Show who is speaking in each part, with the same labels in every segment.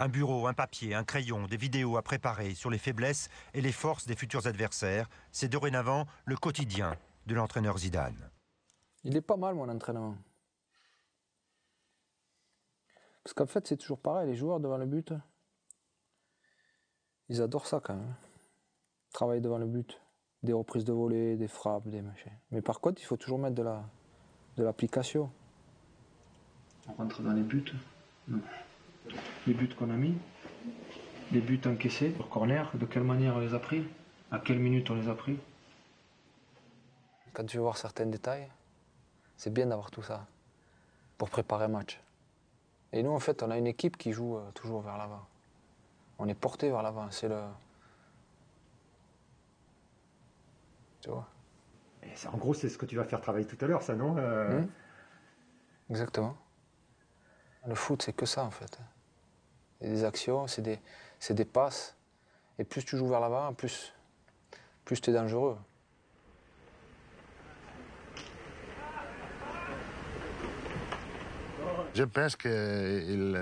Speaker 1: Un bureau, un papier, un crayon, des vidéos à préparer sur les faiblesses et les forces des futurs adversaires, c'est dorénavant le quotidien de l'entraîneur Zidane.
Speaker 2: Il est pas mal mon entraînement. Parce qu'en fait c'est toujours pareil, les joueurs devant le but, ils adorent ça quand même. Travailler devant le but, des reprises de volée, des frappes, des machins. Mais par contre il faut toujours mettre de l'application. On rentre dans les buts. Non. Les buts qu'on a mis, les buts encaissés, sur corner, de quelle manière on les a pris, à quelle minute on les a pris. Quand tu veux voir certains détails, c'est bien d'avoir tout ça pour préparer un match. Et nous en fait on a une équipe qui joue toujours vers l'avant. On est porté vers l'avant, c'est le... Tu vois.
Speaker 3: Et en gros c'est ce que tu vas faire travailler tout à l'heure ça, non
Speaker 2: Exactement. Le foot c'est que ça en fait. C'est des actions, c'est des passes. Et plus tu joues vers l'avant, plus tu es dangereux.
Speaker 4: Je pense qu'il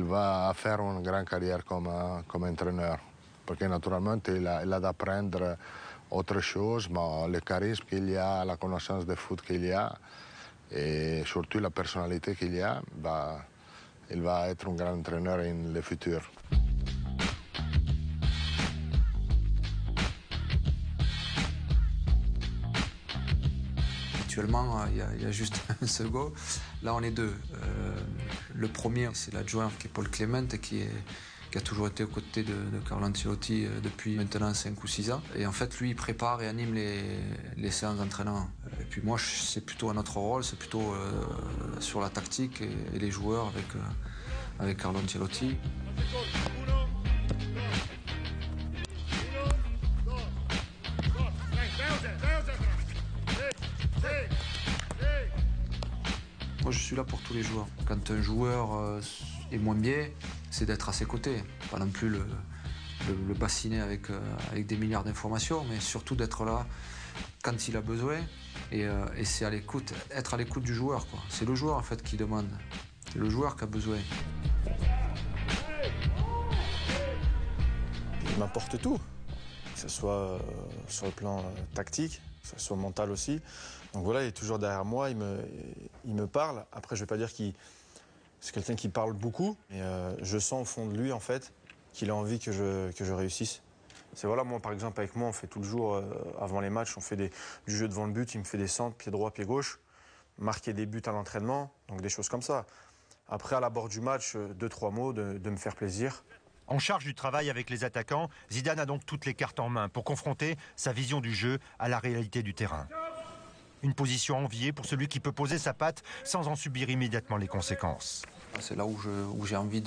Speaker 4: va faire une grande carrière comme entraîneur. Parce que naturellement, il a d'apprendre autre chose, mais le charisme qu'il y a, la connaissance de foot qu'il y a, et surtout la personnalité qu'il y a, il va être un grand entraîneur dans le futur.
Speaker 2: Actuellement, il y a juste un seul go. Là, on est deux. Le premier, c'est l'adjoint qui est Paul Clément, qui a toujours été aux côtés de Carlo Ancelotti depuis maintenant 5 ou 6 ans. Et en fait, lui, il prépare et anime les séances d'entraînement. Et puis moi, c'est plutôt un autre rôle, c'est plutôt sur la tactique et les joueurs avec Carlo Ancelotti. Moi, je suis là pour tous les joueurs. Quand un joueur est moins bien, c'est d'être à ses côtés. Pas non plus le bassiner avec des milliards d'informations, mais surtout d'être là quand il a besoin. Et c'est à l'écoute, être à l'écoute du joueur, quoi. C'est le joueur en fait qui demande. C'est le joueur qui a besoin.
Speaker 5: Il m'apporte tout, que ce soit sur le plan tactique, que ce soit mental aussi. Donc voilà, il est toujours derrière moi, il me parle. Après, je ne vais pas dire c'est quelqu'un qui parle beaucoup, mais je sens au fond de lui, en fait, qu'il a envie que je réussisse. C'est voilà, moi, par exemple, avec moi, on fait tout le jour, avant les matchs, on fait du jeu devant le but, il me fait des centres, pied droit, pied gauche, marquer des buts à l'entraînement, donc des choses comme ça. Après, à l'abord du match, 2-3 mots, de me faire plaisir.
Speaker 1: En charge du travail avec les attaquants, Zidane a donc toutes les cartes en main pour confronter sa vision du jeu à la réalité du terrain. Une position enviée pour celui qui peut poser sa patte sans en subir immédiatement les conséquences.
Speaker 2: C'est là où j'ai envie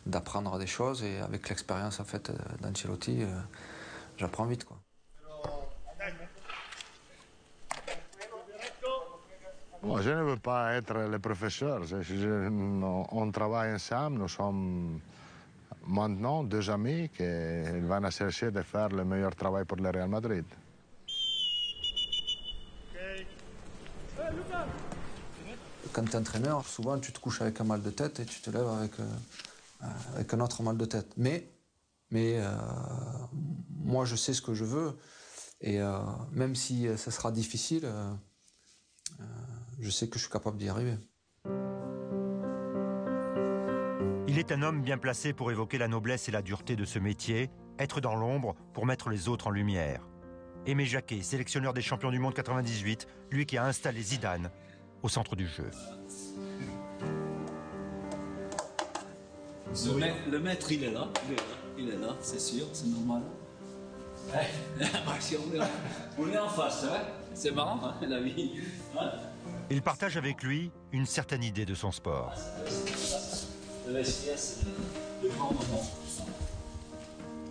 Speaker 2: d'apprendre des choses et avec l'expérience en fait d'Ancelotti, j'apprends vite, quoi.
Speaker 4: Bon, je ne veux pas être le professeur. On travaille ensemble, nous sommes maintenant 2 amis qui vont chercher de faire le meilleur travail pour le Real Madrid.
Speaker 2: Quand tu es entraîneur, souvent tu te couches avec un mal de tête et tu te lèves avec un autre mal de tête. Mais moi je sais ce que je veux et même si ça sera difficile, je sais que je suis capable d'y arriver.
Speaker 1: Il est un homme bien placé pour évoquer la noblesse et la dureté de ce métier, être dans l'ombre pour mettre les autres en lumière. Aimé Jacquet, sélectionneur des champions du monde 98, lui qui a installé Zidane au centre du jeu.
Speaker 6: Le maître, il est là, c'est sûr, c'est normal. On est en face, hein. C'est marrant, hein, la vie.
Speaker 1: Il partage avec lui une certaine idée de son sport.
Speaker 6: Le vestiaire, c'est le grand moment.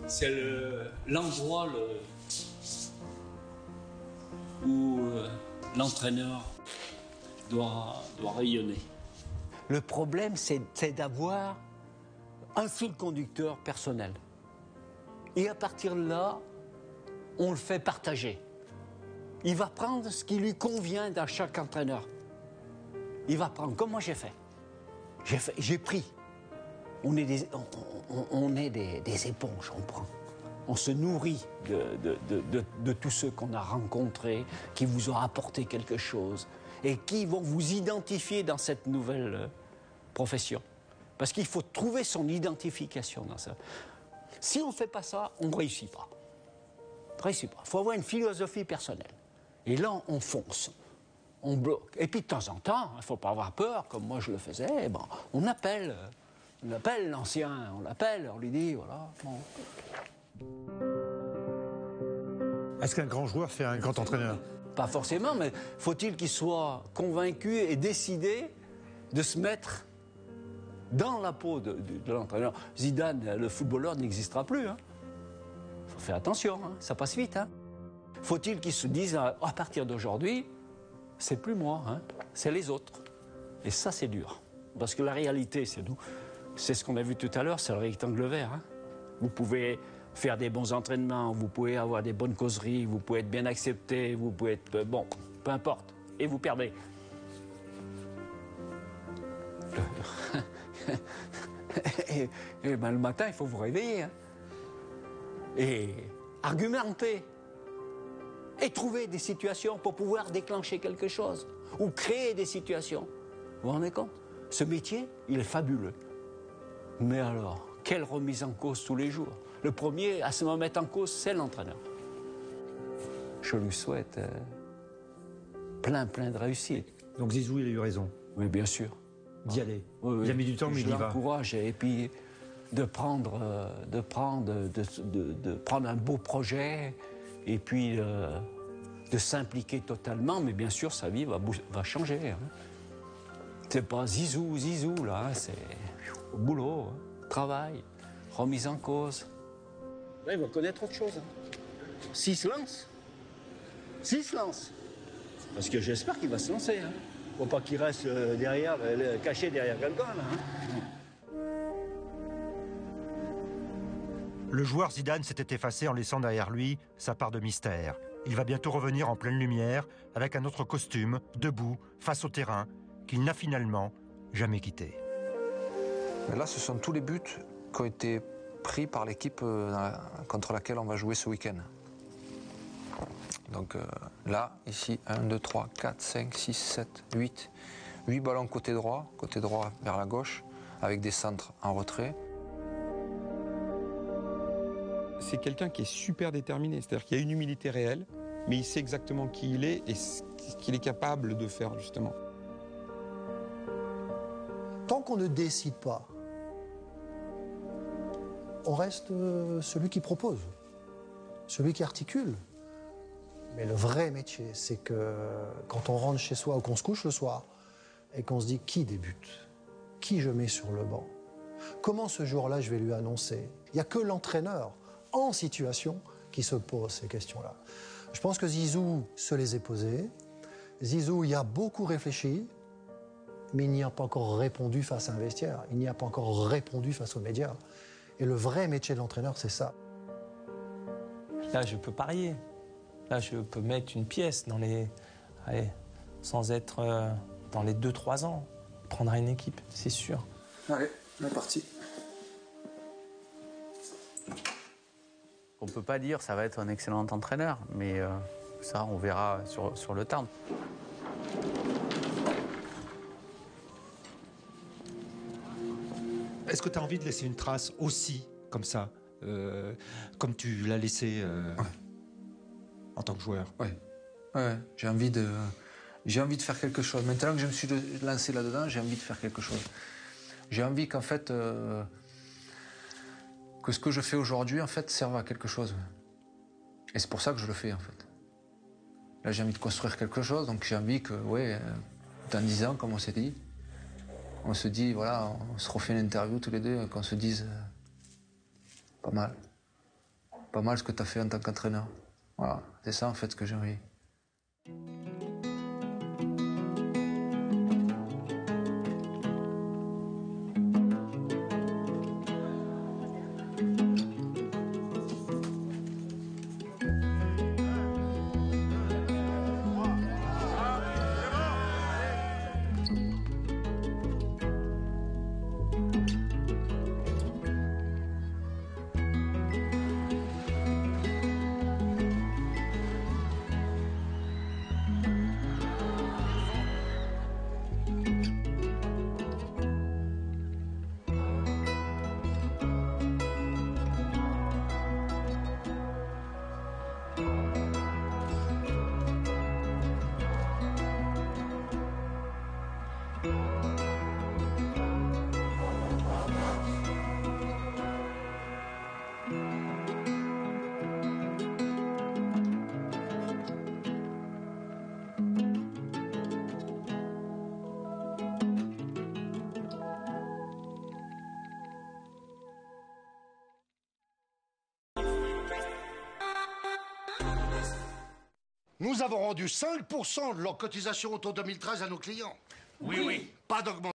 Speaker 6: C'est l'endroit où l'entraîneur doit rayonner.
Speaker 7: Le problème, c'est d'avoir un fil conducteur personnel. Et à partir de là, on le fait partager. Il va prendre ce qui lui convient dans chaque entraîneur. Il va prendre, comme moi j'ai fait. J'ai pris. on est des éponges, on prend. On se nourrit de tous ceux qu'on a rencontrés, qui vous ont apporté quelque chose et qui vont vous identifier dans cette nouvelle profession. Parce qu'il faut trouver son identification dans ça. Si on ne fait pas ça, on ne réussit pas. On ne réussit pas. Il faut avoir une philosophie personnelle. Et là, on fonce. On bloque. Et puis de temps en temps, il ne faut pas avoir peur, comme moi je le faisais, bon, on appelle l'ancien, on l'appelle, on lui dit, voilà. Bon.
Speaker 3: Est-ce qu'un grand joueur fait un grand entraîneur?
Speaker 7: Pas forcément, mais faut-il qu'il soit convaincu et décidé de se mettre dans la peau de l'entraîneur. Zidane, le footballeur, n'existera plus. Hein. Faut faire attention, hein, ça passe vite. Hein. Faut-il qu'il se dise, à partir d'aujourd'hui, c'est plus moi, hein, c'est les autres. Et ça, c'est dur. Parce que la réalité, c'est nous. C'est ce qu'on a vu tout à l'heure, c'est le rectangle vert. Hein. Vous pouvez faire des bons entraînements, vous pouvez avoir des bonnes causeries, vous pouvez être bien accepté, vous pouvez être... bon, peu importe. Et vous perdez. et ben, le matin, il faut vous réveiller. Hein. Et argumenter. Et trouver des situations pour pouvoir déclencher quelque chose. Ou créer des situations. Vous vous rendez compte? Ce métier, il est fabuleux. Mais alors, quelle remise en cause tous les jours? Le premier à se mettre en cause, c'est l'entraîneur. Je lui souhaite plein de réussite.
Speaker 3: Donc Zizou, il a eu raison.
Speaker 7: Oui, bien sûr.
Speaker 3: D'y aller.
Speaker 7: Oui, oui.
Speaker 3: Il a mis du temps, mais il y va.
Speaker 7: Je l'encourage et puis de prendre un beau projet et puis de s'impliquer totalement. Mais bien sûr, sa vie va changer. Hein. C'est pas zizou, là. Hein, c'est au boulot, hein, travail, remise en cause. Là, il va connaître autre chose. Hein. S'il se lance. Parce que j'espère qu'il va se lancer. Hein. Faut pas qu'il reste derrière, caché derrière quelqu'un, là. Hein.
Speaker 1: Le joueur Zidane s'était effacé en laissant derrière lui sa part de mystère. Il va bientôt revenir en pleine lumière, avec un autre costume, debout, face au terrain, qu'il n'a finalement jamais quitté.
Speaker 2: Mais là, ce sont tous les buts qui ont été pris par l'équipe contre laquelle on va jouer ce week-end. Donc là, ici, 1, 2, 3, 4, 5, 6, 7, 8. 8 ballons côté droit vers la gauche, avec des centres en retrait.
Speaker 8: C'est quelqu'un qui est super déterminé, c'est-à-dire qu'il y a une humilité réelle, mais il sait exactement qui il est et ce qu'il est capable de faire, justement.
Speaker 9: Tant qu'on ne décide pas, on reste celui qui propose, celui qui articule. Mais le vrai métier, c'est que quand on rentre chez soi ou qu'on se couche le soir et qu'on se dit qui débute, qui je mets sur le banc, comment ce jour-là je vais lui annoncer. Il n'y a que l'entraîneur en situation qui se pose ces questions-là. Je pense que Zizou se les est posées. Zizou y a beaucoup réfléchi, mais il n'y a pas encore répondu face à un vestiaire. Il n'y a pas encore répondu face aux médias. Et le vrai métier de l'entraîneur, c'est ça.
Speaker 10: Là, je peux parier. Là, je peux mettre une pièce dans les... Allez, sans être dans les 2-3 ans. Il prendra une équipe, c'est sûr.
Speaker 2: Allez, on est parti.
Speaker 11: On ne peut pas dire ça va être un excellent entraîneur, mais ça, on verra sur le terme.
Speaker 3: Est-ce que tu as envie de laisser une trace aussi, comme ça, comme tu l'as laissé en tant que joueur?
Speaker 2: Oui, j'ai envie de faire quelque chose. Maintenant que je me suis lancé là-dedans, j'ai envie de faire quelque chose. J'ai envie qu'en fait, que ce que je fais aujourd'hui, en fait, serve à quelque chose. Et c'est pour ça que je le fais, en fait. Là, j'ai envie de construire quelque chose, donc j'ai envie que, dans 10 ans, comme on s'est dit, on se dit, voilà, on se refait une interview tous les deux, qu'on se dise, pas mal ce que tu as fait en tant qu'entraîneur. Voilà, c'est ça, en fait, ce que j'ai envie.
Speaker 12: Nous avons rendu 5% de leur cotisation auto 2013 à nos clients.
Speaker 13: Oui, oui.
Speaker 12: Pas d'augmentation.